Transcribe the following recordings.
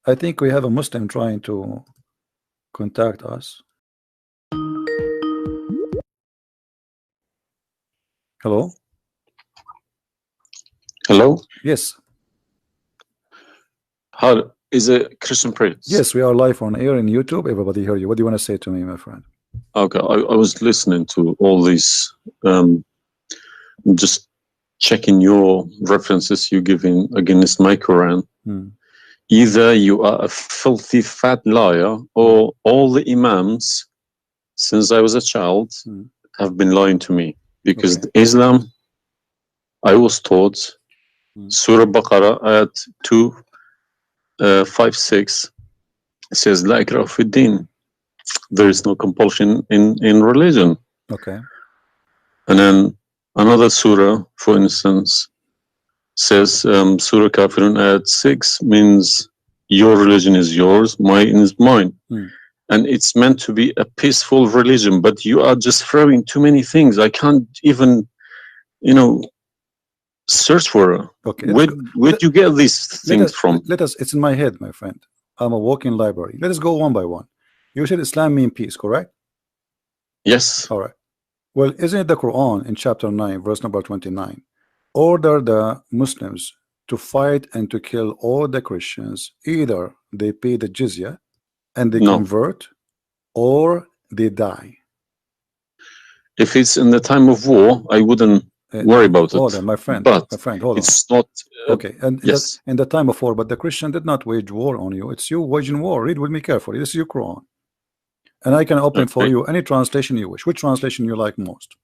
I think we have a Muslim trying to contact us. Hello? Hello? Yes. How is it, Christian Prince? Yes, we are live on air in YouTube. Everybody hear you. What do you want to say to me, my friend? Okay, I was listening to all these, just checking your references you giving against my Quran. Either you are a filthy fat liar, or all the imams since I was a child have been lying to me, because Islam, I was taught Surah Baqarah ayat 256 says la ikraha fi din. There is no compulsion in religion. Okay. And then another surah, for instance, says Surah Kafirun ayat 6 means your religion is yours, mine is mine. And it's meant to be a peaceful religion, but you are just throwing too many things. I can't even, search for it. Okay. Where'd you get these things from? It's in my head, my friend. I'm a walking library. Let us go one by one. You said Islam means peace, correct? Yes. All right. Well, isn't it the Quran in chapter 9, verse number 29, order the Muslims to fight and to kill all the Christians, either they pay the jizya and they convert, or they die? If it's in the time of war, I wouldn't worry about it. Hold on, my friend. But my friend, hold it's not. Okay, and yes, in the time of war, but the Christian did not wage war on you. It's you waging war. Read with me carefully. This is your Quran, and I can open for you any translation you wish. Which translation you like most?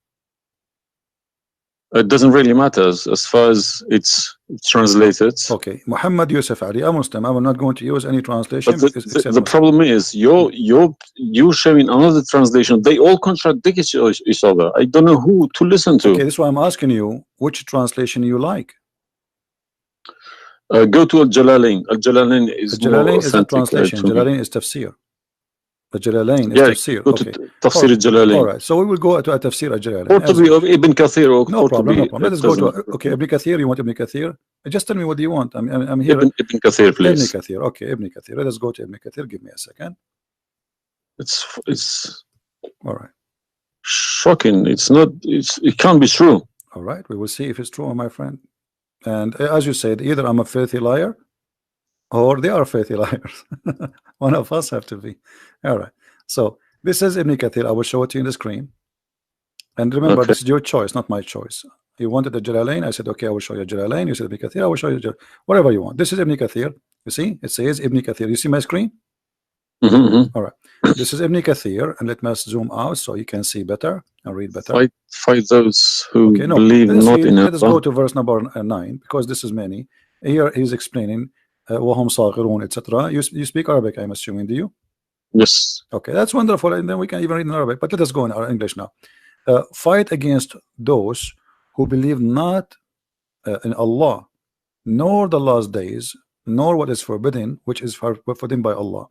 It doesn't really matter as far as it's translated. Okay, Muhammad Yusuf Ali, a Muslim. I'm not going to use any translation. But the problem is you're showing another translation. They all contradict each other. I don't know who to listen to. Okay, this is why I'm asking you which translation you like. Go to Al-Jalalain. Al-Jalalain is Al-Jalalain is a translation. Jalalain is tafsir. The Jalalain is tafsir. Go to Tafsir Al-Jalalain. All right, so we will go to a tafsir Al-Jalalain. Or to be of Ibn Kathir. No problem, no problem. Let us go to Ibn Kathir. You want Ibn Kathir? Just tell me what do you want. I'm here. Ibn Kathir, please. Ibn Kathir. Okay, Ibn Kathir. Let us go to Ibn Kathir. Give me a second. It's all right. Shocking. It's not. It can't be true. All right, we will see if it's true, my friend. And as you said, either I'm a filthy liar, or they are filthy liars. One of us have to be. All right. So this is Ibn Kathir. I will show it to you on the screen. And remember, this is your choice, not my choice. You wanted the Jalalain. I said, okay, I will show you Jalalain. You said Ibn Kathir. I will show you whatever you want. This is Ibn Kathir. You see, it says Ibn Kathir. You see my screen? All right. This is Ibn Kathir, and let me zoom out so you can see better and read better. Fight those who believe not in Allah. Let us go to verse number 9, because this is many. Here he's explaining وهم صاغرون, etc. You speak Arabic, I'm assuming, do you? Yes. Okay, that's wonderful, and then we can even read in Arabic. But let us go in our English now. Fight against those who believe not in Allah, nor the last days, nor what is forbidden, which is forbidden by Allah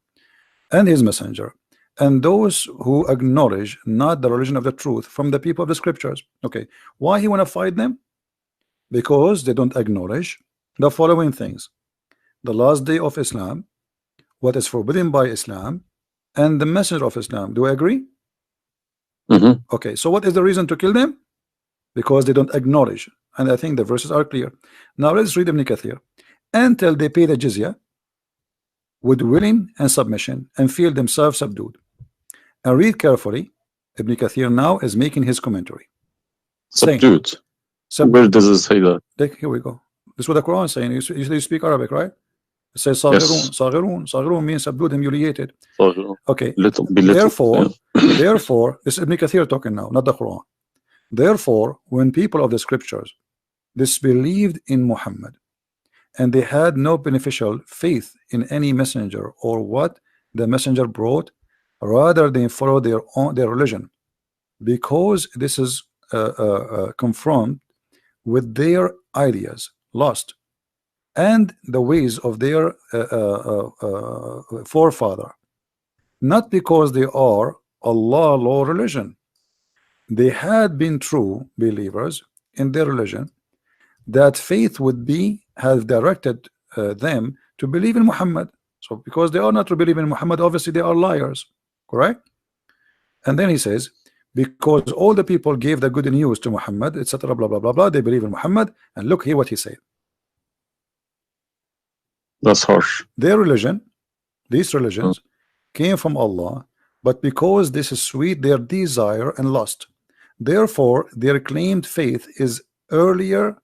and His Messenger, and those who acknowledge not the religion of the truth from the people of the scriptures. Okay, why he want to fight them? Because they don't acknowledge the following things: the last day of Islam, what is forbidden by Islam, and the messenger of Islam. Do I agree? Okay, so what is the reason to kill them? Because they don't acknowledge, and I think the verses are clear. Now let's read Ibn Kathir. Until they pay the jizya with willing and submission and feel themselves subdued. And read carefully. Ibn Kathir now is making his commentary. Subdued. Where does it say that? Here we go. This is what the Quran is saying. You speak Arabic, right? It says Saghirun. Saghirun means subdued, humiliated. Okay. Therefore, this is Ibn Kathir talking now, not the Quran. Therefore, when people of the scriptures disbelieved in Muhammad, and they had no beneficial faith in any messenger or what the messenger brought, rather they follow their religion, because this is confront with their ideas, lost, and the ways of their forefather, not because they are Allah law religion. They had been true believers in their religion, that faith would be have directed them to believe in Muhammad So because they are not believing in Muhammad, obviously they are liars, correct? And then he says, because all the people gave the good news to Muhammad, etc., blah blah blah blah, they believe in Muhammad. And look here what he said. That's harsh. Their religion, these religions, came from Allah, but because this is sweet, their desire and lust. Therefore, their claimed faith is earlier,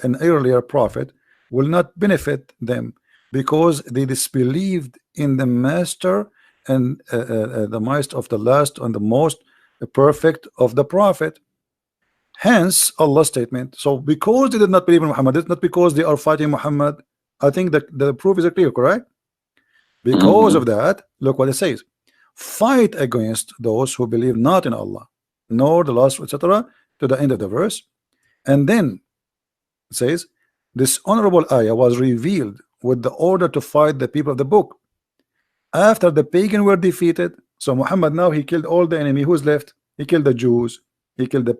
an earlier prophet will not benefit them, because they disbelieved in the master and the might of the last and the most perfect of the prophet. Hence Allah's statement. So because they did not believe in Muhammad, it's not because they are fighting Muhammad. I think that the proof is clear, correct? Because of that, look what it says: fight against those who believe not in Allah nor the last, etc., to the end of the verse. And then it says this honorable ayah was revealed with the order to fight the people of the book after the pagan were defeated. So Muhammad now he killed all the enemy. Who's left? He killed the Jews, he killed the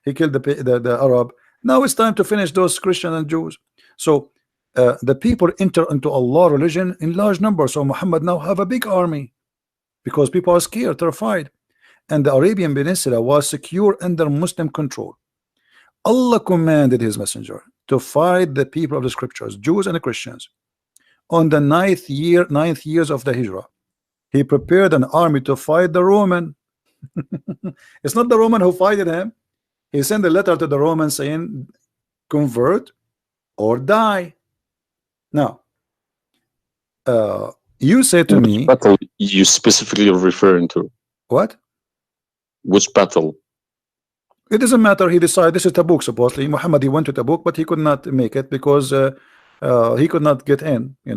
he killed the Arab. Now it's time to finish those Christians and Jews. So the people enter into Allah religion in large numbers. So Muhammad now have a big army because people are scared, terrified, and the Arabian Peninsula was secure under Muslim control. Allah commanded his messenger to fight the people of the scriptures, Jews and Christians. On the ninth years of the Hijrah, he prepared an army to fight the Roman. It's not the Roman who fighted him. He sent a letter to the Romans saying, convert or die. Now, you say to me, which battle you specifically are referring to? What? Which battle? It doesn't matter. He decided this is Tabuk. Supposedly, Muhammad he went to Tabuk, but he could not make it because he could not get in. He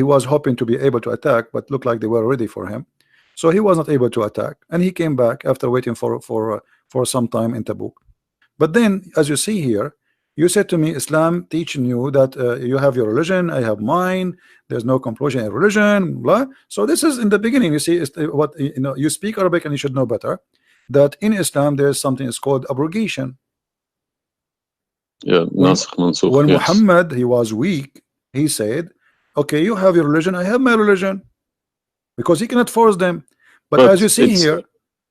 was hoping to be able to attack, but looked like they were ready for him, so he was not able to attack, and he came back after waiting for some time in Tabuk. But then, as you see here, you said to me, Islam teaching you that you have your religion, I have mine. There's no compulsion in religion, blah. So this is in the beginning. You see, what you speak Arabic and you should know better that in Islam there is something is called abrogation. Yeah, when yes. Muhammad he was weak, he said, "Okay, you have your religion, I have my religion," because he cannot force them. But as you see here,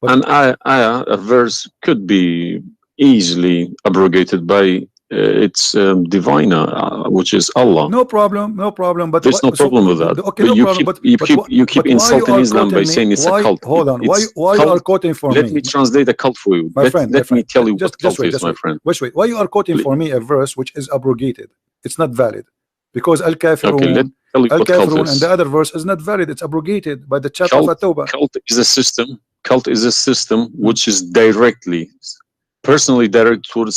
a verse could be easily abrogated by its diviner, which is Allah. No problem, no problem. But there's no problem with that. Okay, no problem. You keep insulting Islam by saying it's a cult. Hold on. Why you are quoting for me? Let me translate a cult for you. Let me tell you what cult is, my friend. Wait. Why you are quoting for me a verse which is abrogated? It's not valid because Al-Kafirun, Al-Kafirun, and the other verse is not valid. It's abrogated by the chapter of At-Tawbah. Cult is a system. Cult is a system which is personally direct towards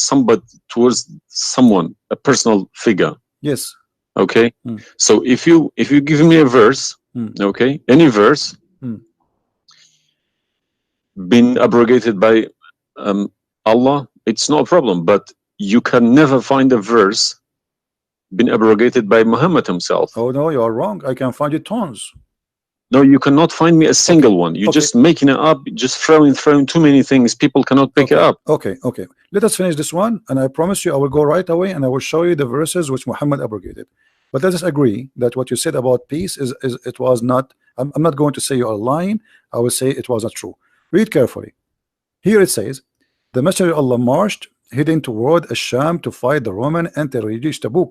someone, a personal figure. Yes. Okay. So if you give me a verse, okay, any verse been abrogated by Allah, it's no problem. But you can never find a verse been abrogated by Muhammad himself. Oh no, you are wrong. I can find you tons. No, you cannot find me a single one. You're just making it up, just throwing too many things. People cannot pick it up. Okay. Let us finish this one, and I promise you I will go right away and I will show you the verses which Muhammad abrogated. But let us agree that what you said about peace is it was not. I'm not going to say you are lying. I will say it was not true. Read carefully. Here it says, the Messenger of Allah marched heading toward Asham to fight the Roman until he reached Tabuk,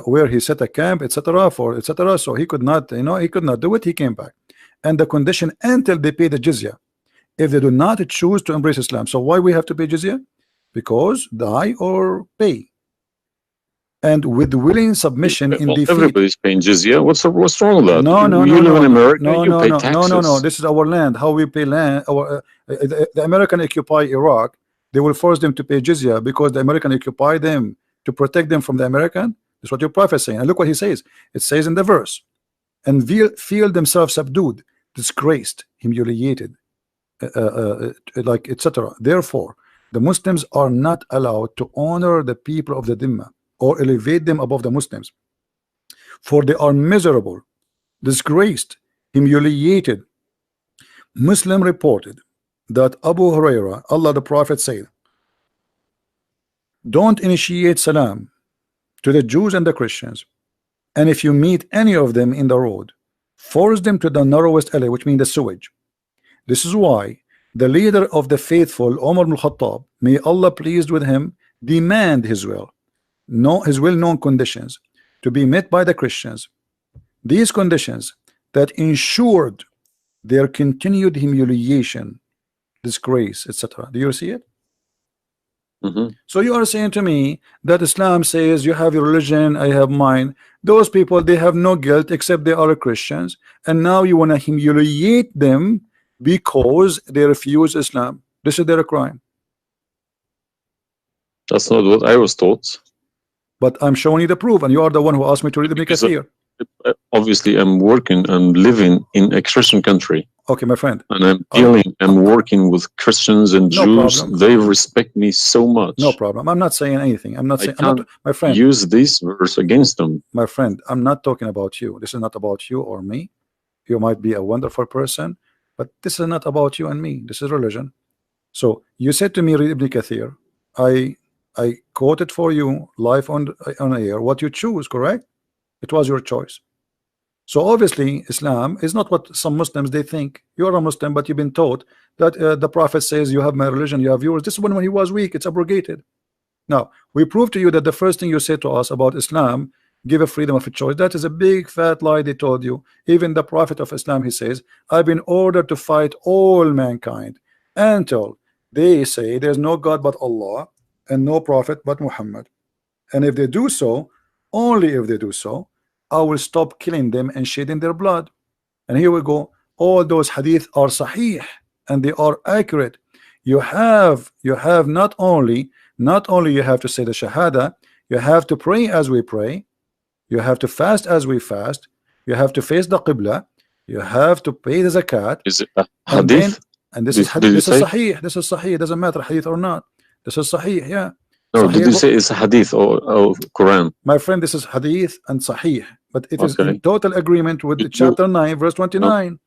where he set a camp, etc. So he could not, he could not do it. He came back, and the condition until they pay the jizya, if they do not choose to embrace Islam. So why we have to pay jizya? Because die or pay. And with willing submission in defeat. Everybody's paying jizya. What's wrong with that? No. You live in America. You pay taxes. No. This is our land. How we pay land? The American occupy Iraq. They will force them to pay jizya because the American occupy them to protect them from the American. That's what your prophet is saying. And look what he says. It says in the verse, and feel themselves subdued, disgraced, humiliated, like etc. Therefore, the Muslims are not allowed to honor the people of the Dhimma or elevate them above the Muslims, for they are miserable, disgraced, humiliated. Muslim reported that Abu Huraira, Allah the Prophet said, don't initiate salam to the Jews and the Christians, And if you meet any of them in the road, force them to the narrowest alley, which means the sewage. This is why the leader of the faithful, Umar ibn Khattab, may Allah pleased with him, demand his will, his well-known conditions to be met by the Christians. These conditions that ensured their continued humiliation, disgrace, etc. Do you see it? So you are saying to me that Islam says you have your religion, I have mine. Those people, they have no guilt except they are Christians, and now you want to humiliate them because they refuse Islam. This is their crime. That's not what I was taught. But I'm showing you the proof, and you are the one who asked me to read the Kathir. Obviously, I'm working and living in a Christian country. Okay, my friend. And I'm working with Christians and Jews. Problem. They respect me so much. No problem. I'm not saying anything. I'm not saying. I'm not, my friend. Use this verse against them. My friend, I'm not talking about you. This is not about you or me. You might be a wonderful person, but this is not about you and me. This is religion. So you said to me, read Ibn Kathir. I quoted for you live on air what you choose, correct? It was your choice. So obviously Islam is not what some Muslims they think. You are a Muslim, but you've been taught that the Prophet says you have my religion, you have yours. This is when he was weak, it's abrogated. Now we prove to you that the first thing you said to us about Islam, give a freedom of a choice, that is a big fat lie they told you. Even the Prophet of Islam, he says, I've been ordered to fight all mankind until they say there's no God but Allah and no prophet but Muhammad. And if they do so, only if they do so, I will stop killing them and shedding their blood. And here we go. All those hadith are sahih and they are accurate. You have not only you have to say the shahada, you have to pray as we pray, you have to fast as we fast, you have to face the qibla, you have to pay the zakat. Is it a hadith? And this is hadith. This is sahih. This is sahih. It doesn't matter hadith or not. This is sahih. Yeah. No, did you say it's hadith or Quran? My friend, this is hadith and sahih, but it is in total agreement with the chapter 9 verse 29. No.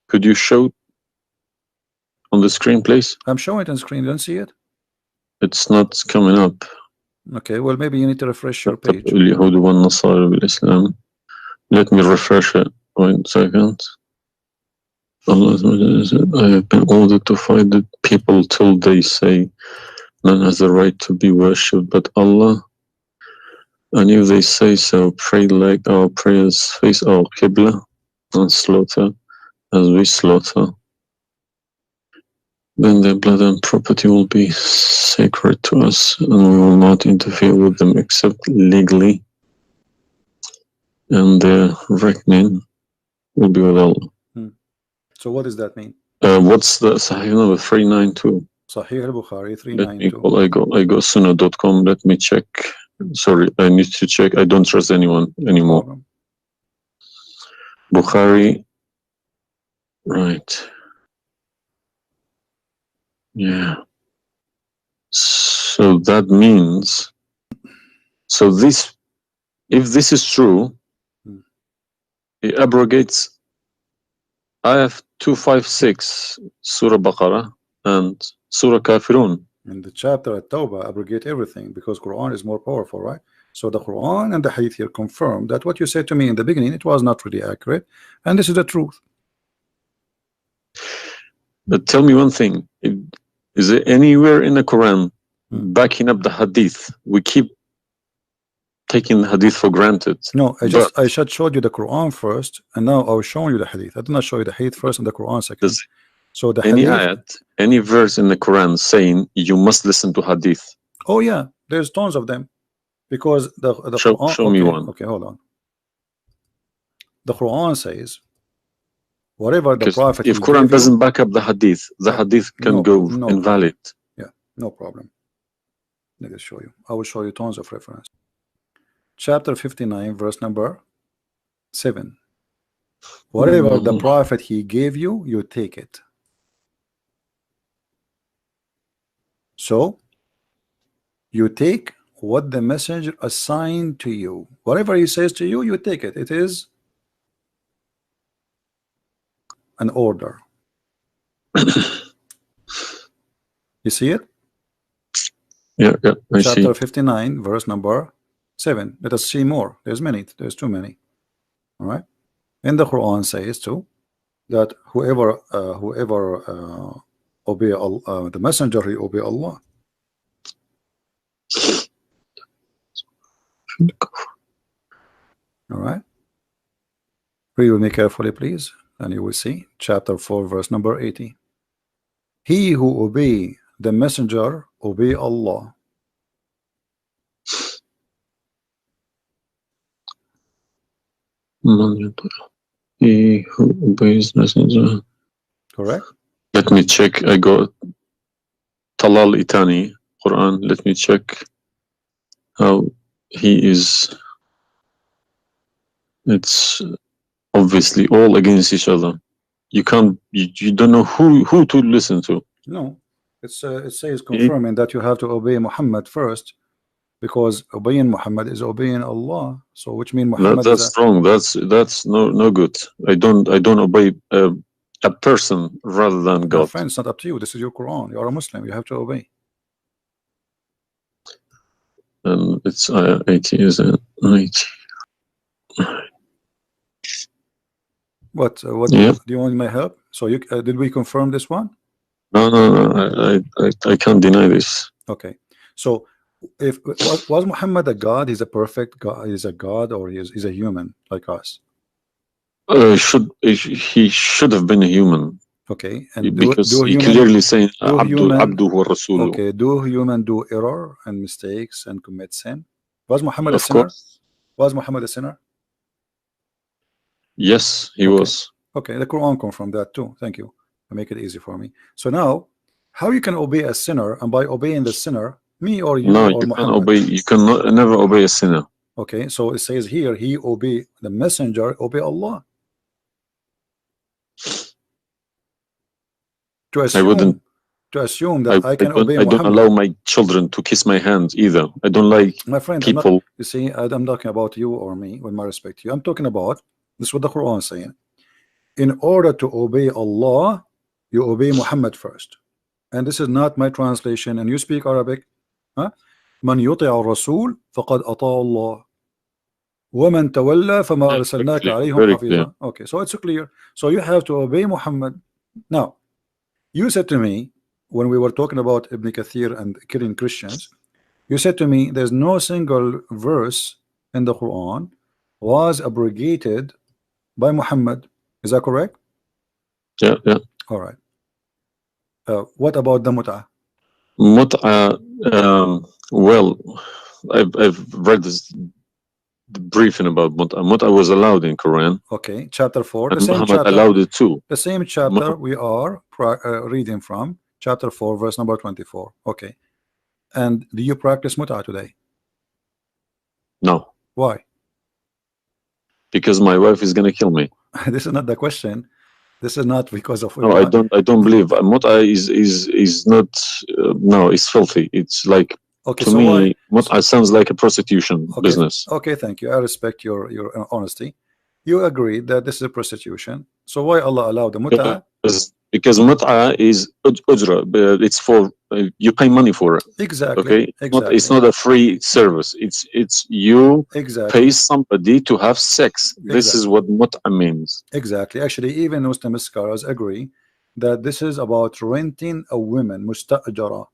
Could you show on the screen, please? I'm showing it on screen. You don't see it? It's not coming up. Okay, well maybe you need to refresh your page. Let me refresh it. 1 second. I have been ordered to fight the people till they say none has the right to be worshipped but Allah, and if they say so, pray like our prayers, face our qibla, and slaughter as we slaughter. Then their blood and property will be sacred to us, and we will not interfere with them except legally, and their reckoning will be with Allah. So what does that mean? What's the Sahih number? 392. Sahih al-Bukhari 392. I go sunnah.com. Let me check. Sorry, I need to check. I don't trust anyone anymore. Bukhari. Right. Yeah. So that means, so this, if this is true, it abrogates ayah 256 Surah Baqarah and Surah Kafirun. In the chapter at Tawbah abrogate everything because Quran is more powerful, right? So the Quran and the Hadith here confirm that what you said to me in the beginning, it was not really accurate, and this is the truth. But tell me one thing, is there anywhere in the Quran backing up the Hadith? We keep taking the Hadith for granted. No, I just showed you the Quran first, and now I was showing you the Hadith. I did not show you the Hadith first and the Quran second. So the any Hadith, ayat, any verse in the Quran saying you must listen to Hadith? Oh yeah, there's tons of them, because the Quran, show me one. Okay, hold on. The Quran says whatever the Prophet. If Quran doesn't back up the Hadith can go invalid. Yeah, no problem. Let me show you. I will show you tons of reference. Chapter 59, verse number 7. Whatever the Prophet he gave you, you take it. So you take what the messenger assigned to you. Whatever he says to you, you take it. It is an order. You see it? Yeah, I see. Chapter 59, verse number 7. Let us see more. There's many. There's too many. All right. And the Quran says too that whoever obey the messenger, he obey Allah. All right. Read with me carefully, please, and you will see chapter 4, verse number 80. He who obey the messenger obey Allah. He who obeys messenger. Correct. Let me check. I got Talal Itani Quran. Let me check how he is. It's obviously all against each other. You can't. You don't know who to listen to. No, it says confirming that you have to obey Muhammad first, because obeying Muhammad is obeying Allah. So which means Muhammad that's wrong. That's no good. I don't obey a person rather than God. My friend, it's not up to you. This is your Quran. You are a Muslim. You have to obey. And it's 80, isn't it? 80. What Yeah. do you want my help? So you did we confirm this one? No. I can't deny this. Okay. So if was Muhammad a God? He's a perfect God. He's a God, or he's a human like us? He should have been a human. Okay. And because he clearly saying Abdu wa Rasuluh. Okay. Do human do error and mistakes and commit sin? Was Muhammad a Of sinner? course. Was Muhammad a sinner? Yes, he was. Okay, the Quran confirmed that too. Thank you. To make it easy for me. So now, how you can obey a sinner, and by obeying the sinner, me or you No, or you Muhammad? can obey. You can never obey a sinner. Okay, so it says here, he obey the messenger, obey Allah. To assume that I can obey I Muhammad. don't allow my children to kiss my hand either. I don't like my friend, people. You see, I'm talking about you or me, with my respect to you. I'm talking about this is what the Quran is saying. In order to obey Allah, you obey Muhammad first. And this is not my translation. And you speak Arabic. من يطع الرسول فقد أطاع الله ومن تولى فما أرسلناك عليهم حفيظا. Okay, so it's clear. So you have to obey Muhammad. Now, you said to me when we were talking about Ibn Kathir and killing Christians, you said to me there's no single verse in the Quran was abrogated by Muhammad. Is that correct? Yeah. All right. What about the mut'ah? Mut'ah, well, I've read this briefing about mut'ah. Mut'ah was allowed in Quran. Okay, chapter 4. And the same Muhammad chapter allowed it too. The same chapter we are reading from, chapter 4, verse number 24. Okay. And do you practice mut'ah today? No. Why? Because my wife is gonna kill me. This is not the question. This is not because of. No, I don't believe mut'ah is not. No, it's filthy. It's like, okay, to so me, mut'ah sounds like a prostitution business. Okay, thank you. I respect your honesty. You agree that this is a prostitution. So why Allah allowed the mut'ah? Because mut'ah is ujra. It's for you pay money for it. Exactly. Okay. Exactly. It's not a free service. It's you pay somebody to have sex. This is what mut'ah means. Exactly. Actually, even Muslim scholars agree that this is about renting a woman, musta'jara.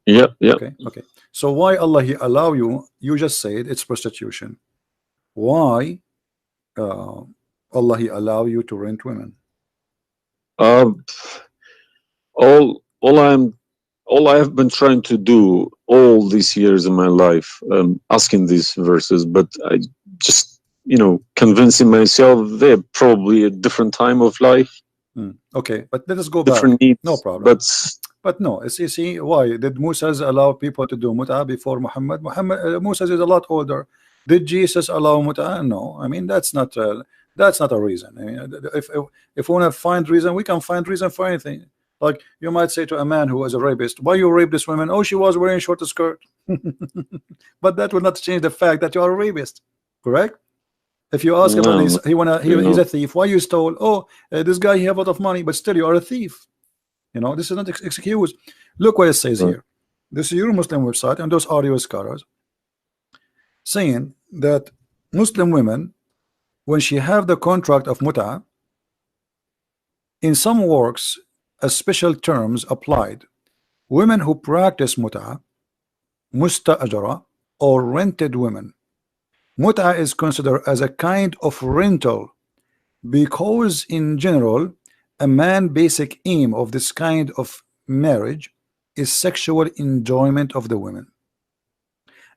Yeah. Okay. So why Allah He allow you? You just said it's prostitution. Why Allah He allow you to rent women? All I have been trying to do all these years in my life, asking these verses, but I just, convincing myself they're probably a different time of life. Okay, but let us go different back. Needs, no problem. But no, see, why did Moses allow people to do mut'ah before Muhammad? Moses is a lot older. Did Jesus allow mut'ah? No. I mean, that's not a reason. I mean, if we want to find reason, we can find reason for anything. Like you might say to a man who was a rapist, why you rape this woman? Oh, she was wearing short skirt. But that will not change the fact that you are a rapist, correct? If you ask about he's a thief, why you stole? Oh, this guy he have a lot of money, but still you are a thief. This is not excuse. Look what it says here. This is your Muslim website, and those are your scholars. saying that Muslim women, when she have the contract of mut'a, in some works a special terms applied. Women who practice mut'a, musta'ajara, or rented women. Mut'a is considered as a kind of rental because in general a man's basic aim of this kind of marriage is sexual enjoyment of the women,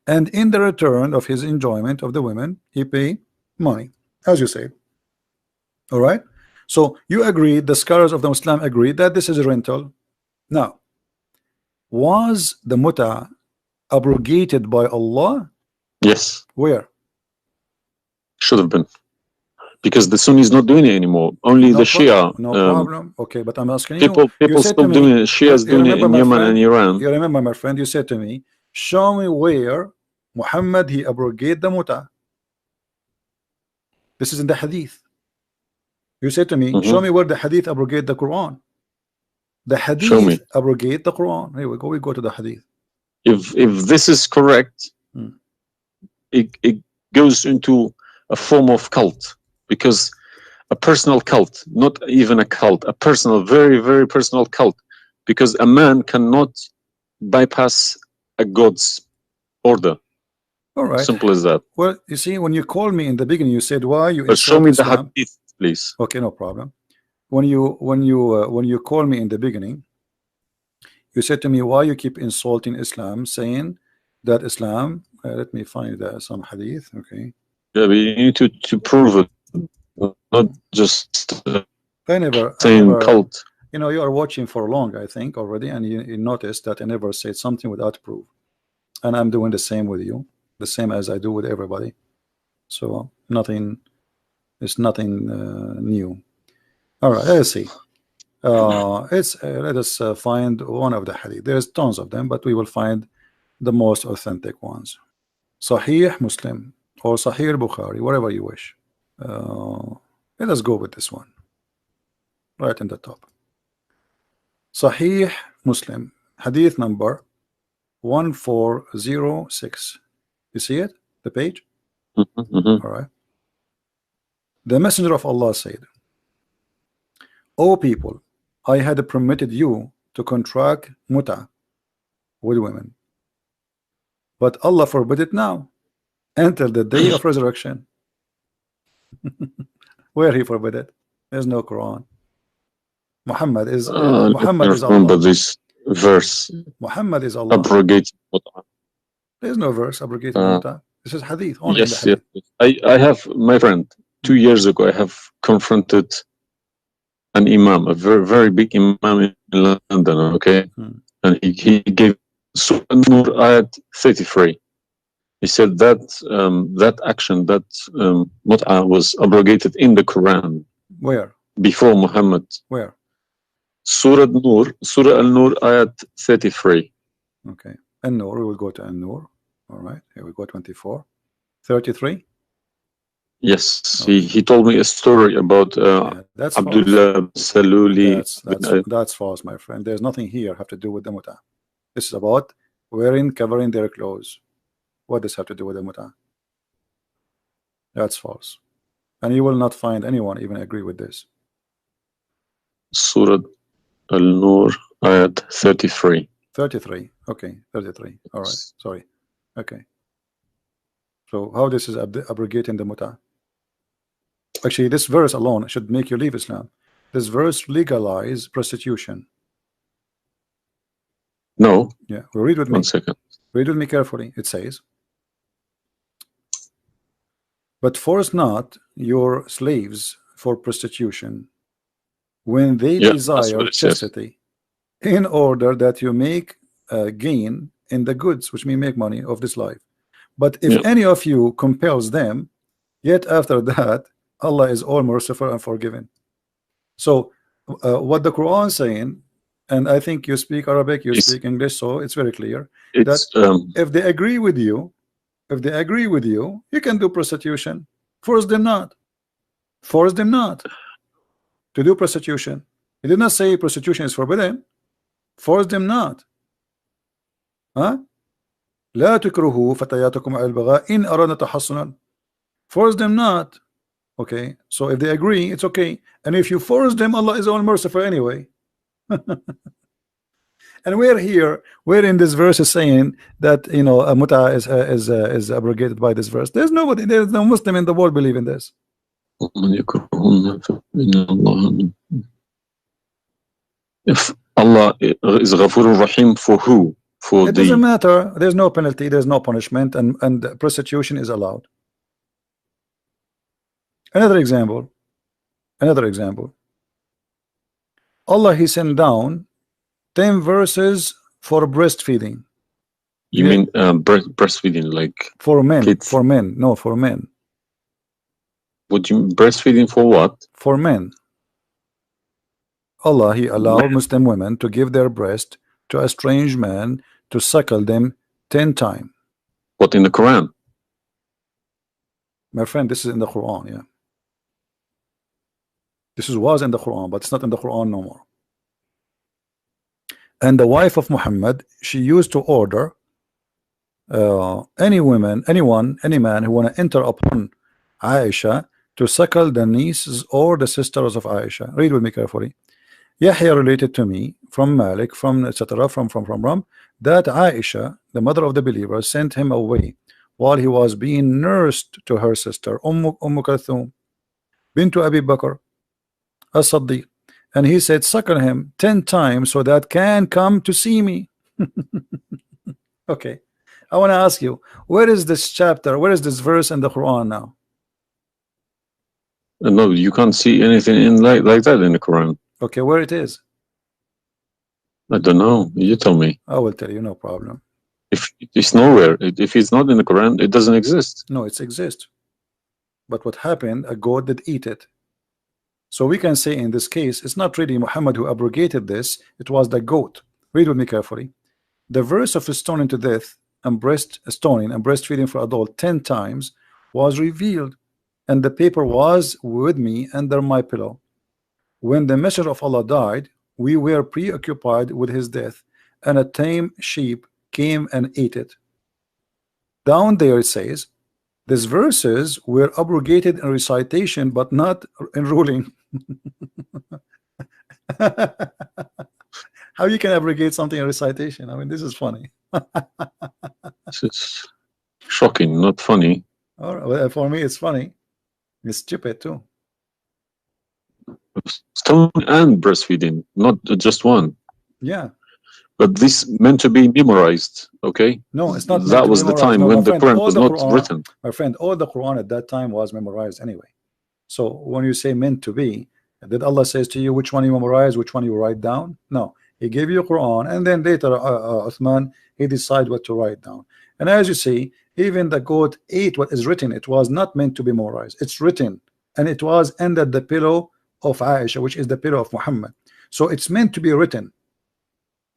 and in the return of his enjoyment of the women he pay money, as you say. All right, so you agree, the scholars of the Muslim agree that this is a rental. Now, was the mut'a abrogated by Allah? Yes, Where? should have been, because the Sunni is not doing it anymore. Only the Shia. No problem. Okay, but I'm asking people you said still to doing me, it. Shia's doing it in Yemen and Iran. You remember, my friend, you said to me, show me where Muhammad he abrogated the mut'a. This is in the hadith. You said to me, show me where the hadith abrogate the Quran. The hadith abrogate the Quran. Here we go. We go to the hadith. If this is correct, it goes into a form of cult, because a personal cult, not even a cult, a personal, very, very personal cult, because a man cannot bypass a God's order. All right. Simple as that. Well, you see, when you called me in the beginning, you said, why you But show me Islam? the hadith, please. Okay, no problem. When you call me in the beginning, you said to me, why you keep insulting Islam, saying that Islam, let me find some hadith. Okay. Yeah, but you need to prove it, not just I never cult. You know, you are watching for long, I think, already, and you noticed that I never said something without proof, and I'm doing the same with you, the same as I do with everybody. So nothing, it's nothing new. All right, let's see. Let us find one of the hadith. There's tons of them, but we will find the most authentic ones. Sahih Muslim or Sahih Bukhari, whatever you wish. Let us go with this one, right in the top. Sahih Muslim, hadith number 1406. You see it, the page? All right. The Messenger of Allah said, O people, I had permitted you to contract mut'a with women, but Allah forbid it now until the day of resurrection. Where he forbid it? There's no Quran. Muhammad is Allah. This verse. Muhammad is Allah. Abrogated mut'a. There's no verse abrogated mut'a. This is hadith. Only yes, hadith. yes. I have, my friend, 2 years ago, I have confronted an imam, a very, very big imam in London, okay? And he gave Surah An-Nur ayat 33. He said that that action, that mut'a was abrogated in the Quran. Where? Before Muhammad. Where? Surah An-Nur, Surah An-Nur ayat 33. Okay. An-Nur, we will go to An-Nur. All right, here we go, 24. 33? Yes, okay. He told me a story about that's Abdullah Saluli. That's false, my friend. There's nothing here have to do with the mut'a. This is about covering their clothes. What does have to do with the mut'a? That's false. And you will not find anyone even agree with this. Surah Al-Nur ayat 33. 33. Okay, 33. All right, sorry. Okay. So how this is abrogating the mut'a? Actually, this verse alone should make you leave Islam. This verse legalize prostitution. No. Yeah, well, read with me. 1 second. Read with me carefully. It says, but force not your slaves for prostitution when they desire chastity, in order that you make gain in the goods, which mean make money of this life. But if any of you compels them, yet after that Allah is all merciful and forgiving. So what the Quran is saying, and I think you speak Arabic, you speak English, so it's very clear that if they agree with you, you can do prostitution. Force them not. Force them not to do prostitution. He did not say prostitution is forbidden. Force them not. Huh? لا تكرهوا فتياتكم على البغاء إن أردنا تحصنا. Force them not. Okay, so if they agree, it's okay. And if you force them, Allah is all merciful anyway. And we're here, we're in this verse is saying that, you know, muta is abrogated by this verse. There's nobody, there's no Muslim in the world believe in this. If Allah is Ghafur Rahim for who? For it doesn't matter. There's no penalty, there's no punishment, and prostitution is allowed. Another example. Allah, He sent down 10 verses for breastfeeding. You mean breastfeeding, like for men? Kids. For men, no, for men. Would you breastfeeding for what? For men. Allah, He allowed Muslim women to give their breast to a strange man to suckle them 10 times. What, in the Quran? My friend, this is in the Quran, yeah. This was in the Quran, but it's not in the Quran no more. And the wife of Muhammad, she used to order any woman, anyone, any man who want to enter upon Aisha to suckle the nieces or the sisters of Aisha. Read with me carefully. Yahya related to me from Malik, from etc. from that Aisha, the mother of the believer, sent him away while he was being nursed to her sister Kulthum bint Abi Bakr as-Siddiq, and he said, suckle him 10 times so that can come to see me. Okay, I want to ask you, where is this chapter, where is this verse in the Quran now? No, you can't see anything in like that in the Quran. Okay, where it is? I don't know. You tell me. I will tell you, no problem. If it's nowhere, if it's not in the Quran, it doesn't exist. No, it exists. But what happened? A goat did eat it. So we can say in this case, it's not really Muhammad who abrogated this, it was the goat. Read with me carefully. The verse of stoning to death and stoning and breastfeeding for adult 10 times was revealed, and the paper was with me under my pillow. When the messenger of Allah died, we were preoccupied with his death, and a tame sheep came and ate it. Down there it says, these verses were abrogated in recitation, but not in ruling. How you can abrogate something in recitation? I mean, this is funny. This is shocking, not funny. All right, well, for me, it's funny. It's stupid too. Stoning and breastfeeding, not just one. Yeah. But this meant to be memorized, okay? No, it's not. That was the time when the Quran was not written. My friend, all the Quran at that time was memorized anyway. So when you say meant to be, did Allah says to you which one you memorize, which one you write down? No, He gave you Quran, and then later Uthman, he decided what to write down. And as you see, even the goat ate what is written. It was not meant to be memorized. It's written, and it was under the pillow of Aisha, which is the pillow of Muhammad. So it's meant to be written.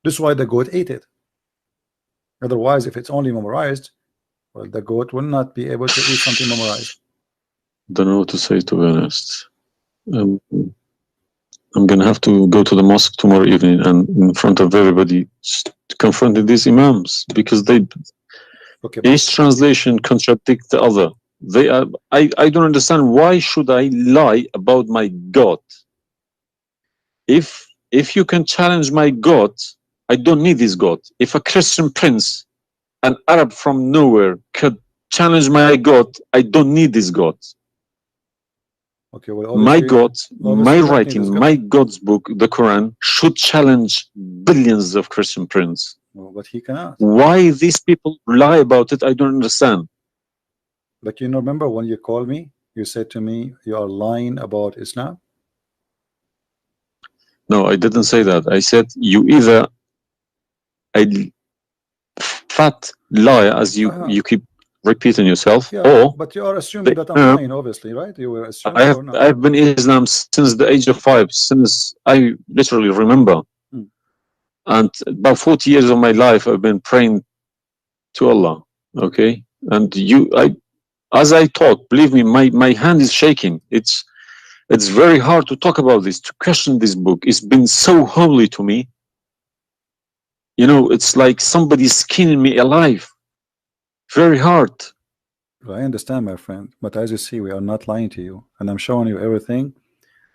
This is why the goat ate it. Otherwise, if it's only memorized, well, the goat will not be able to eat something memorized. Don't know what to say, to be honest. I'm gonna have to go to the mosque tomorrow evening and in front of everybody confront these imams, because they each translation contradicts the other. They are. I don't understand, why should I lie about my God? If you can challenge my God, I don't need this God. If a Christian prince, an Arab from nowhere, could challenge my God, I don't need this God. Okay, well, my God, my writing, my God's book, the Quran, should challenge billions of Christian princes. Well, but he cannot. Why these people lie about it, I don't understand. But you remember when you called me, you said to me, you are lying about Islam? No, I didn't say that. I said you either a fat liar, as you keep repeating yourself, or but you are assuming that I'm lying, obviously, right? You were assuming. I've been in Islam since the age of 5, since I literally remember, and about 40 years of my life I've been praying to Allah. Okay, and as I talk, believe me, my hand is shaking. It's very hard to talk about this, to question this book. It's been so holy to me. You know, it's like somebody's skinning me alive. Very hard. I understand, my friend, but as you see, we are not lying to you, and I'm showing you everything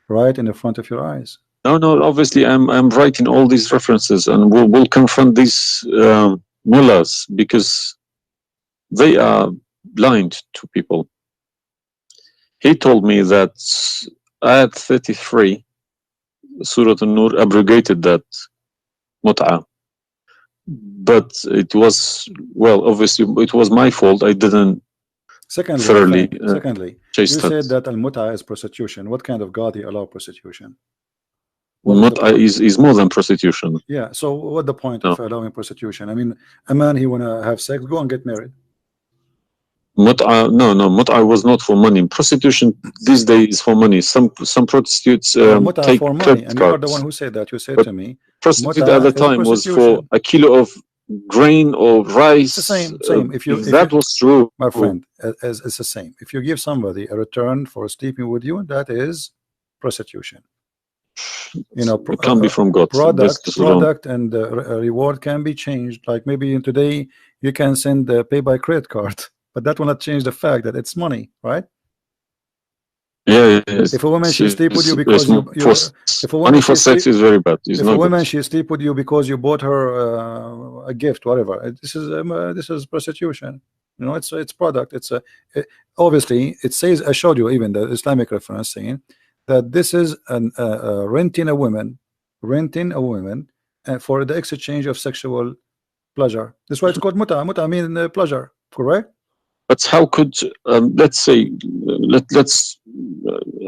right in the front of your eyes. No, obviously I'm writing all these references, and we'll confront these mullahs because they are blind to people. He told me that Ayat 33, Surah An-Nur, abrogated that mut'ah. But it was, well, obviously it was my fault. I didn't thoroughly Secondly, you said that al-mut'ah is prostitution. What kind of God he allow prostitution? Mut'ah is more than prostitution. Yeah, so what the point of allowing prostitution? I mean, a man, he wanna have sex, go and get married. Mut'ah, no, mut'ah was not for money. Prostitution these days is for money. Some prostitutes take for money, and you are the one who said that. You said to me, prostitute at the time was for a kilo of grain or rice. It's the same. If that was true, my friend, it's the same. If you give somebody a return for sleeping with you, that is prostitution. You know, it can't be from God. Product and reward can be changed. Like maybe today you can send pay by credit card, but that will not change the fact that it's money, right? Yeah. If a woman she sleep with you because if a woman money for sex is very bad. If a woman she sleep with you because you bought her a gift, whatever, this is prostitution. You know, it's product. Obviously it says, I showed you even the Islamic reference saying that this is renting a woman for the exchange of sexual pleasure. That's why it's called mut'ah. Mut'ah means pleasure, correct? But how could let's say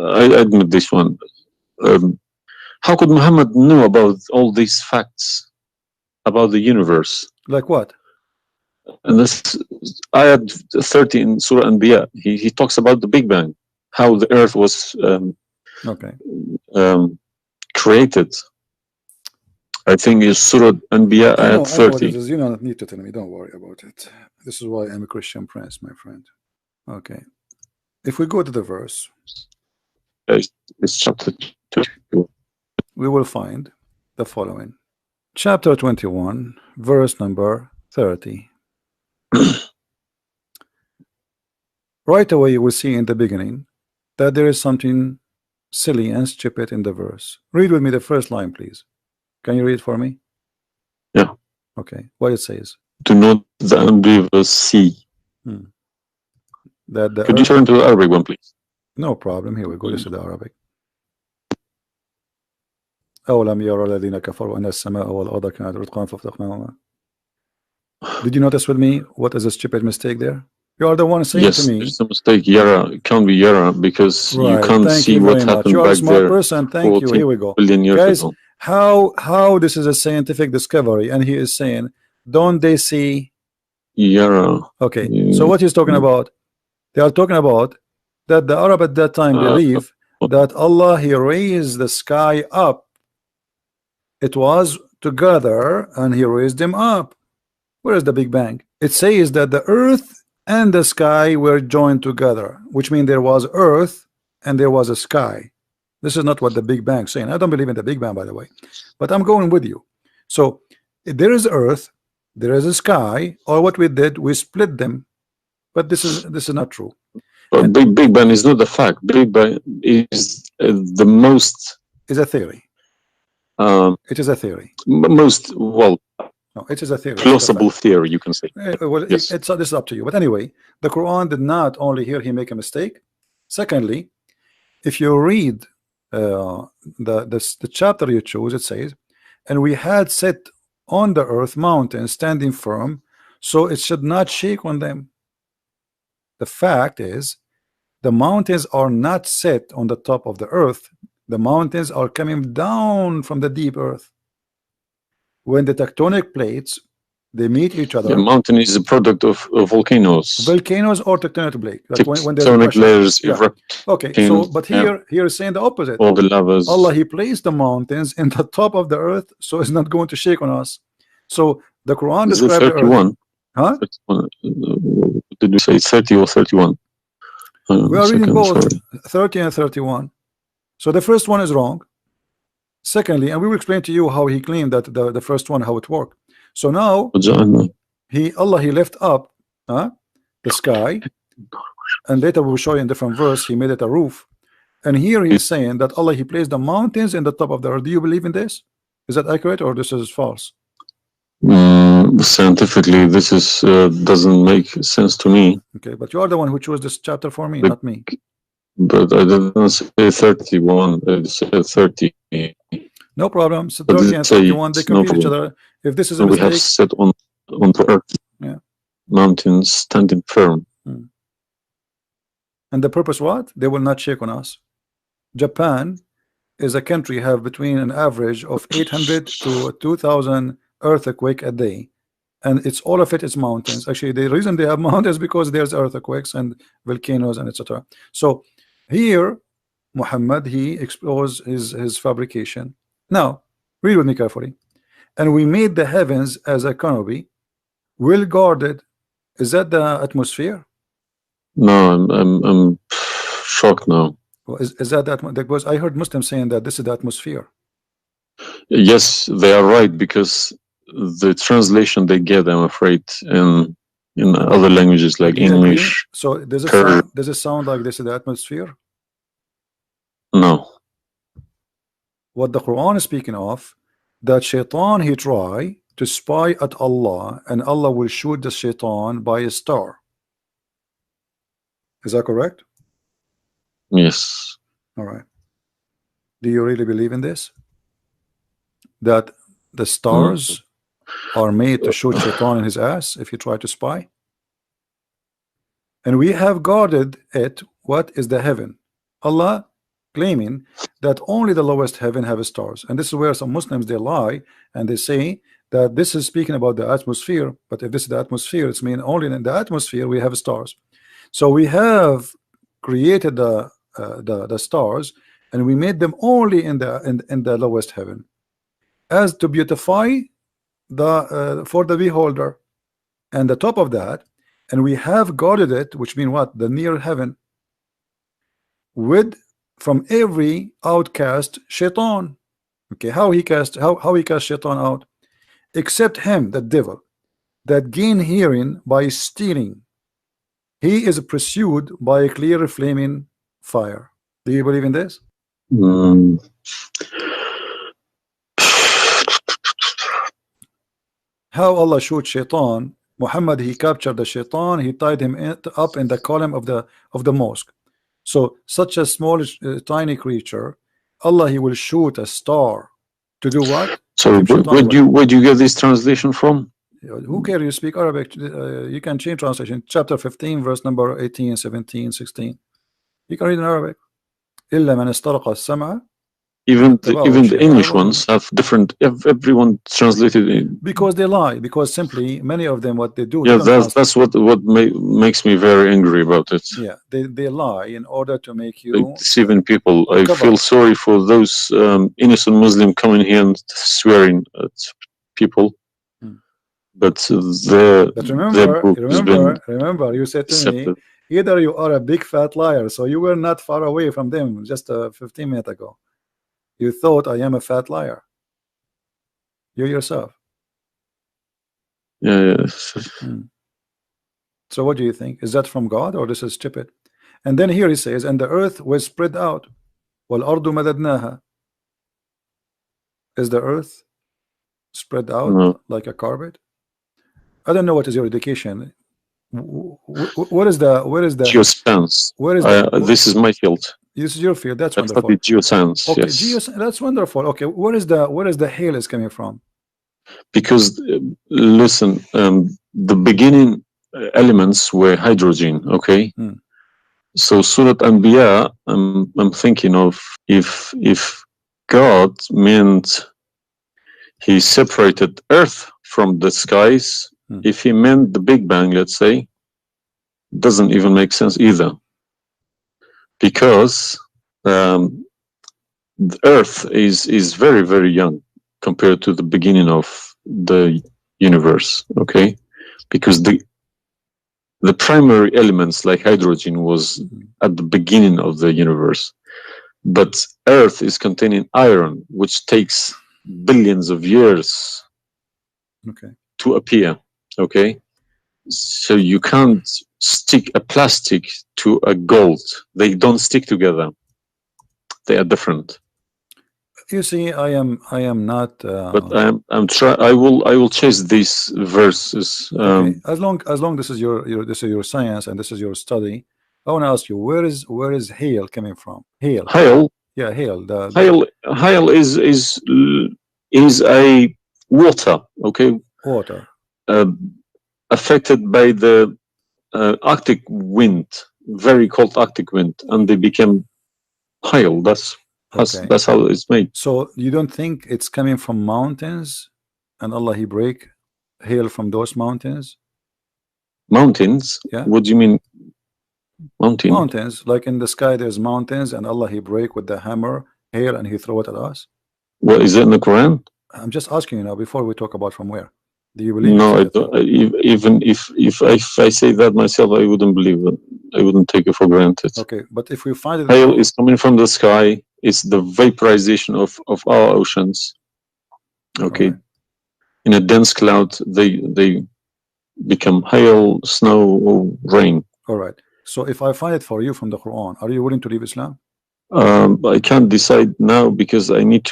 I admit this one. How could Muhammad know about all these facts about the universe? Like what? And this ayat 30 in Surah Anbiya, he talks about the Big Bang, how the earth was created. I think it's Surah Anbiya ayat 30. You don't need to tell me, don't worry about it. This is why I'm a Christian prince, my friend. Okay. If we go to the verse, it's chapter 22. We will find the following. Chapter 21, verse number 30. Right away you will see in the beginning that there is something silly and stupid in the verse. Read with me the first line, please. Can you read for me? Yeah. Okay. What it says? Do not the unbelievers see? Could you turn to the Arabic one, please? No problem. Here we go. This is the Arabic. أولم يرى الذين كفروا أن السماء والأرض كانت رتقا ففتقناهما. Did you notice with me what is a stupid mistake there? You are the one saying to me. Yes, it's a mistake. Yara, it can't be Yara because you can't see what happened you are back a smart there. person. Thank you. Here we go. Guys, how this is a scientific discovery, and he is saying, don't they see Yara? Okay, so what he's talking about? They are talking about that the Arab at that time believe that Allah, he raised the sky up. It was together and he raised them up. Where is the Big Bang? It says that the earth and the sky were joined together, which means there was earth and there was a sky. This is not what the Big Bang is saying. I don't believe in the Big Bang, by the way, but I'm going with you. So there is earth, there is a sky, or what we did, we split them. But this is not true. But Big Bang is not the fact. Big Bang is the most. Is a theory. It is a theory. Most no, it is a theory. Plausible theory, you can say. Well, yes. This is up to you. But anyway, the Quran did not only here he make a mistake. Secondly, if you read the chapter you choose, it says, and we had set on the earth mountains standing firm, so it should not shake on them. The fact is, the mountains are not set on the top of the earth. The mountains are coming down from the deep earth. When the tectonic plates, they meet each other. The mountain is a product of volcanoes. Volcanoes or tectonic plate. Like when tectonic layers erupt. Okay, so but here is saying the opposite. All the lavas. Allah, he placed the mountains in the top of the earth, so it's not going to shake on us. So the Quran describes 31. Huh? 31. Did we say 30 or 31? We are reading both 30 and 31. So the first one is wrong. Secondly, and we will explain to you how he claimed that the first one, how it worked. So now Allah he left up the sky, and later we'll show you in different verse he made it a roof. And here he's saying that Allah, he placed the mountains in the top of the earth. Do you believe in this? Is that accurate or this is false? Scientifically, this is doesn't make sense to me. Okay, but you are the one who chose this chapter for me, not me. But I didn't say 31. I said 30. No problem. So 30 and 31, they complete each other. If this is a we have mistake, set on the earth, yeah, mountains standing firm. And the purpose what? They will not shake on us. Japan is a country have between an average of 800 to 2,000 earthquake a day, and it's all of it is mountains. Actually, the reason they have mountains because there's earthquakes and volcanoes and etc. So here Muhammad, he exposed his fabrication. Now read with me carefully. And we made the heavens as a canopy, well guarded. Is that the atmosphere? No, I'm shocked now. Well, is that because I heard Muslims saying that this is the atmosphere? Yes, they are right, because the translation they get, I'm afraid, in other languages like English. So does it sound like this is the atmosphere? No. What the Quran is speaking of, that shaitan he try to spy at Allah, and Allah will shoot the shaitan by a star. Is that correct? Yes. All right. Do you really believe in this? That the stars are made to shoot shaitan in his ass if you try to spy? And we have guarded it. What is the heaven? Allah claiming that only the lowest heaven have stars, and this is where some Muslims they lie and they say that this is speaking about the atmosphere. But if this is the atmosphere, it's mean only in the atmosphere we have stars. So we have created the stars, and we made them only in the lowest heaven, as to beautify the for the beholder, and the top of that, and we have guarded it, which mean what? The near heaven, with from every outcast shaitan. Okay, how he cast shaitan out? Except him, the devil, that gain hearing by stealing. He is pursued by a clear flaming fire. Do you believe in this? How Allah shoot shaitan? Muhammad, he captured the shaitan, he tied him up in the column of the mosque. So such a small tiny creature, Allah, he will shoot a star to do what? So where do you get this translation from? Who cares? You speak Arabic, you can change translation. Chapter 15 verse number 18, 17, 16. You can read in Arabic. إلا من استرق السمع. Even the English ones have different. Everyone translated in, because they lie. Because simply many of them, what they do. Yeah, that's what makes me very angry about it. Yeah, they lie in order to make you deceiving people. I feel sorry for those innocent Muslim coming here and swearing at people. But remember, you said to me, either you are a big fat liar. So you were not far away from them just 15 minutes ago. You thought I am a fat liar. You yourself. Yeah. So what do you think? Is that from God or this is stupid? And then here he says, and the earth was spread out. وَالْأَرْضُ مَدَدْنَاهَا. Is the earth spread out like a carpet? I don't know what is your education. What is the geoscience? Where is this is my field. This is your field. That's wonderful. I studied geoscience. Okay, yes. That's wonderful. Okay, where is the hail is coming from? Because listen, the beginning elements were hydrogen. Okay, so Surah Anbiya, I'm thinking of if God meant he separated earth from the skies, if he meant the Big Bang, let's say, doesn't even make sense either. Because the earth is very, very young compared to the beginning of the universe, okay? Because the primary elements like hydrogen was at the beginning of the universe. But earth is containing iron, which takes billions of years to appear, okay? So you can't stick a plastic to a gold. They don't stick together. They are different. You see, I am not. But I'm try. I will chase these verses. Okay, as long this is your science and this is your study, I want to ask you, where is hail coming from? Hail. Hail. Yeah, hail. Hail is a water. Okay. Water. Affected by the Arctic wind, very cold Arctic wind, and they became hail. That's how it's made. So you don't think it's coming from mountains, and Allah He break hail from those mountains? Mountains? Yeah. What do you mean? Mountains, like in the sky, there's mountains, and Allah He break with the hammer hail, and He throw it at us. What is it in the Quran? I'm just asking you now before we talk about from where. Do you believe? No, I don't. Even if I say that myself, I wouldn't believe it. I wouldn't take it for granted. Okay, but if we find it, hail is coming from the sky. It's the vaporization of our oceans. Okay, right. In a dense cloud, they become hail, snow, or rain. All right. So if I find it for you from the Quran, are you willing to leave Islam? I can't decide now because I need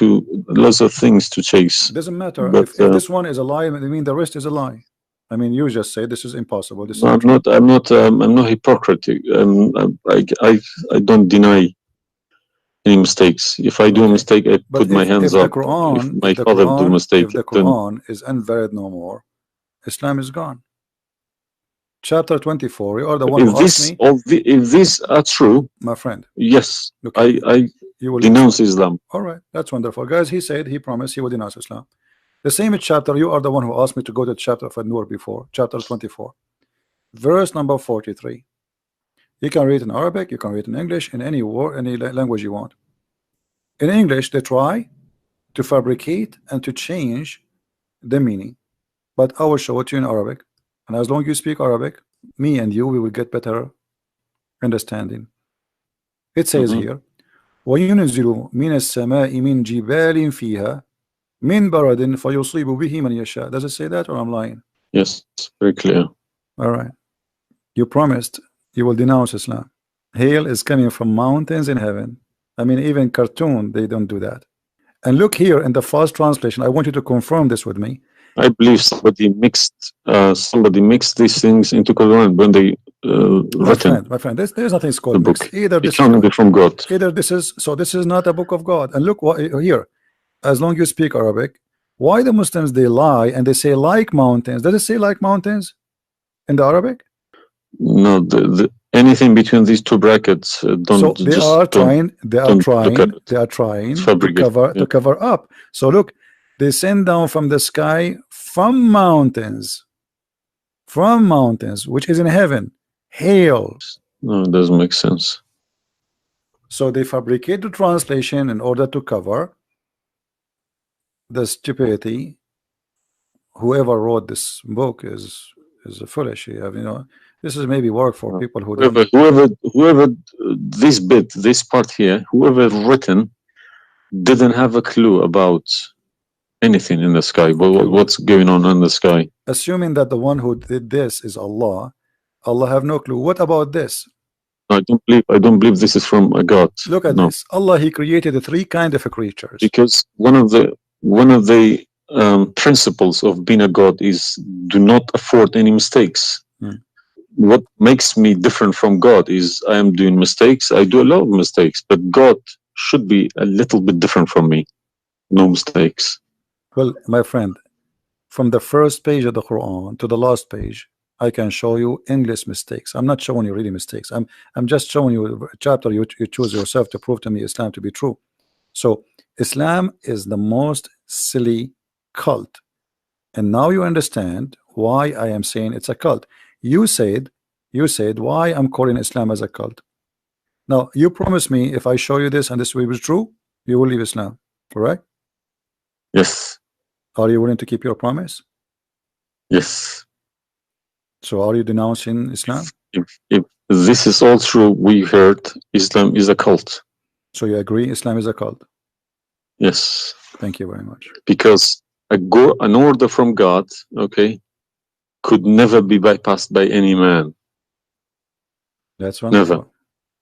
lots of things to chase. It doesn't matter. But, if this one is a lie, I mean the rest is a lie. I mean, you just say this is impossible. This I'm not hypocritic. I don't deny any mistakes. If I do a mistake, I put my hands up. If my father do a mistake, if the Quran is invalid no more, Islam is gone. Chapter 24. You are the one who asked me. If these are true, my friend. Yes, okay. I denounce Islam. All right, that's wonderful, guys. He said he promised he would denounce Islam. The same chapter. You are the one who asked me to go to chapter of An-Nur before. Chapter 24, verse number 43. You can read in Arabic. You can read in English. In any word, any language you want. In English, they try to fabricate and to change the meaning, but I will show it to you in Arabic. And as long as you speak Arabic, me and you, we will get better understanding. It says here, وَيُنْزِلُ مِنَ السَّمَاءِ مِنْ جِبَالٍ فِيهَا مِنْ بَرَدٍ فَيُصِيبُ بِهِ مَنْ يَشَاءُ. Does it say that, or I'm lying? Yes, very clear. All right. You promised you will denounce Islam. Hail is coming from mountains in heaven. I mean, even cartoon, they don't do that. And look here in the false translation. I want you to confirm this with me. I believe somebody mixed these things into Quran when they written. My friend, there's nothing called mixed. Either this is from God. Either this is this is not a book of God. And look what here. As long as you speak Arabic, why the Muslims they lie and they say like mountains? Does it say like mountains in the Arabic? No, anything between these two brackets don't. So they are trying to cover up. So look. They send down from the sky from mountains, which is in heaven, hail. No, it doesn't make sense. So they fabricate the translation in order to cover the stupidity. Whoever wrote this book is foolish. This is maybe work for people who whoever this part here, whoever written didn't have a clue about anything in the sky, but what's going on in the sky. Assuming that the one who did this is Allah have no clue. What about this? I don't believe this is from a God. Look at this. Allah, He created the three kind of creatures. Because one of the principles of being a God is do not afford any mistakes. What makes me different from God is I am doing mistakes. I do a lot of mistakes, but God should be a little bit different from me. No mistakes. Well, my friend, from the first page of the Quran to the last page, I can show you endless mistakes. I'm not showing you really mistakes. I'm just showing you a chapter you choose yourself to prove to me Islam to be true. So Islam is the most silly cult. And now you understand why I am saying it's a cult. You said why I'm calling Islam as a cult. Now you promise me if I show you this and this will be true, you will leave Islam, correct? Yes. Are you willing to keep your promise? Yes. So are you denouncing Islam? If this is all true, we heard Islam is a cult. So you agree Islam is a cult? Yes. Thank you very much. Because an order from God, okay, could never be bypassed by any man. That's wonderful. Never.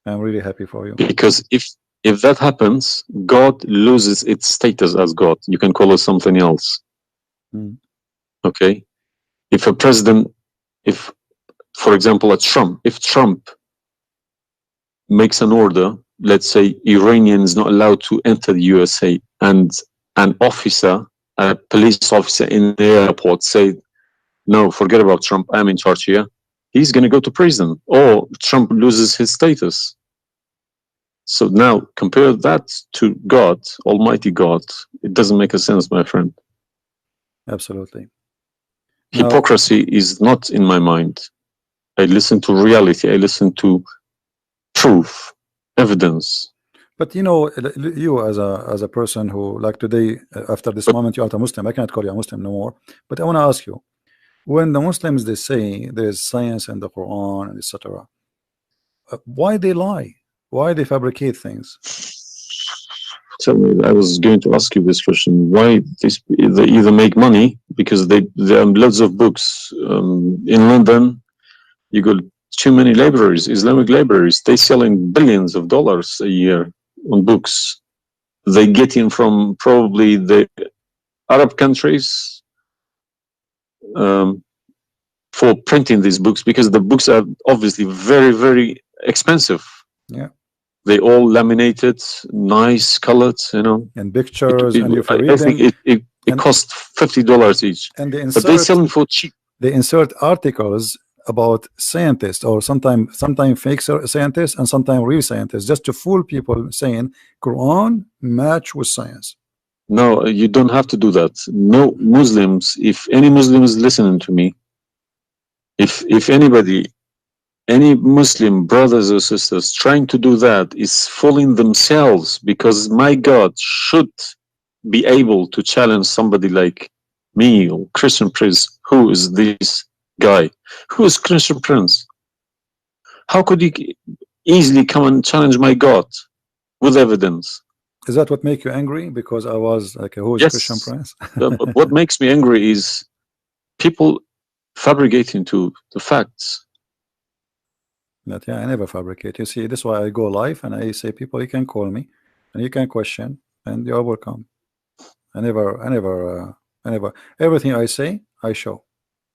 I'm really happy for you. Because if that happens, God loses its status as God. You can call it something else. Okay? If a president, for example, if Trump makes an order, let's say Iranian is not allowed to enter the USA, and an officer, a police officer in the airport say, no, forget about Trump, I'm in charge here, he's going to go to prison, or Trump loses his status. So now compare that to God, Almighty God. It doesn't make a sense, my friend. Absolutely. Hypocrisy is not in my mind. I listen to reality. I listen to proof, evidence. But you know, you as a person who, like today, after this moment, you are a Muslim. I cannot call you a Muslim no more. But I want to ask you, when the Muslims, they say there is science in the Quran and etc., why they lie? Why they fabricate things? Tell me, I was going to ask you this question. Why they either make money because there are loads of books in London. You got too many libraries, Islamic libraries. They selling billions of dollars a year on books. They get in from probably the Arab countries for printing these books, because the books are obviously very, very expensive. Yeah. They all laminated, nice colored, you know. And pictures, and if you read I think it costs $50 each. And they but they sell them for cheap. They insert articles about scientists, or sometimes fake scientists and sometimes real scientists, just to fool people, saying Quran match with science. No, you don't have to do that. No Muslims, if any Muslim is listening to me, if anybody, any Muslim brothers or sisters trying to do that is fooling themselves, because my God should be able to challenge somebody like me or Christian Prince. Who is this guy? Who is Christian Prince? How could he easily come and challenge my God with evidence? Is that what make you angry? Because I was like, who is Christian Prince? But what makes me angry is people fabricating to the facts. But yeah, I never fabricate. You see, this is why I go live and I say, people, you can call me and you can question, and you are welcome. I never, everything I say, I show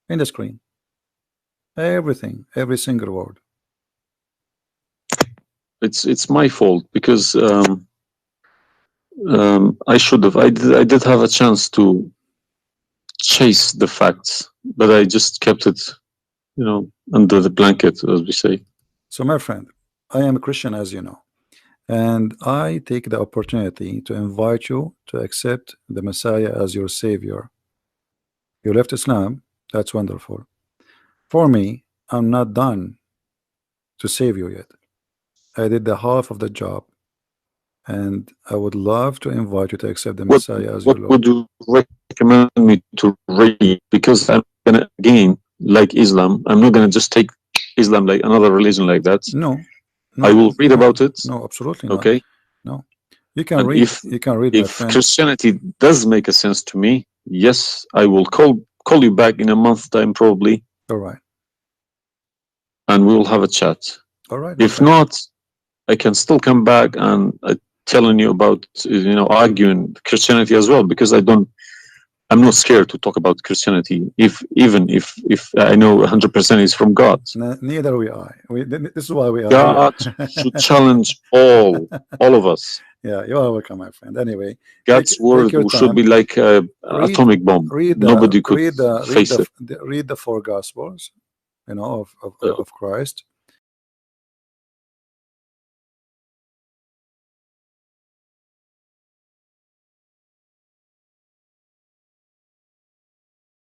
in the screen. Everything, every single word. It's my fault, because I should have. I did have a chance to chase the facts, but I just kept it, you know, under the blanket, as we say. So, my friend, I am a Christian, as you know, and I take the opportunity to invite you to accept the Messiah as your Savior. You left Islam, that's wonderful. For me, I'm not done to save you yet. I did the half of the job, and I would love to invite you to accept the Messiah as your Lord. What would you recommend me to read? Because I'm gonna, again, like Islam, I'm not gonna just take Islam like another religion like that. No, I will read about it. No, absolutely not. Okay. No, you can read. You can read. If Christianity does make a sense to me, yes, I will call you back in a month's time, probably. All right. And we will have a chat. All right. If not, I can still come back and telling you about, you know, arguing Christianity as well, because I'm not scared to talk about Christianity, even if I know 100% is from God. Neither we are. This is why we are. God should challenge all of us. Yeah, you are welcome, my friend. Anyway, God's word should be like an atomic bomb. Nobody could face it. Read the 4 Gospels, you know, of Christ.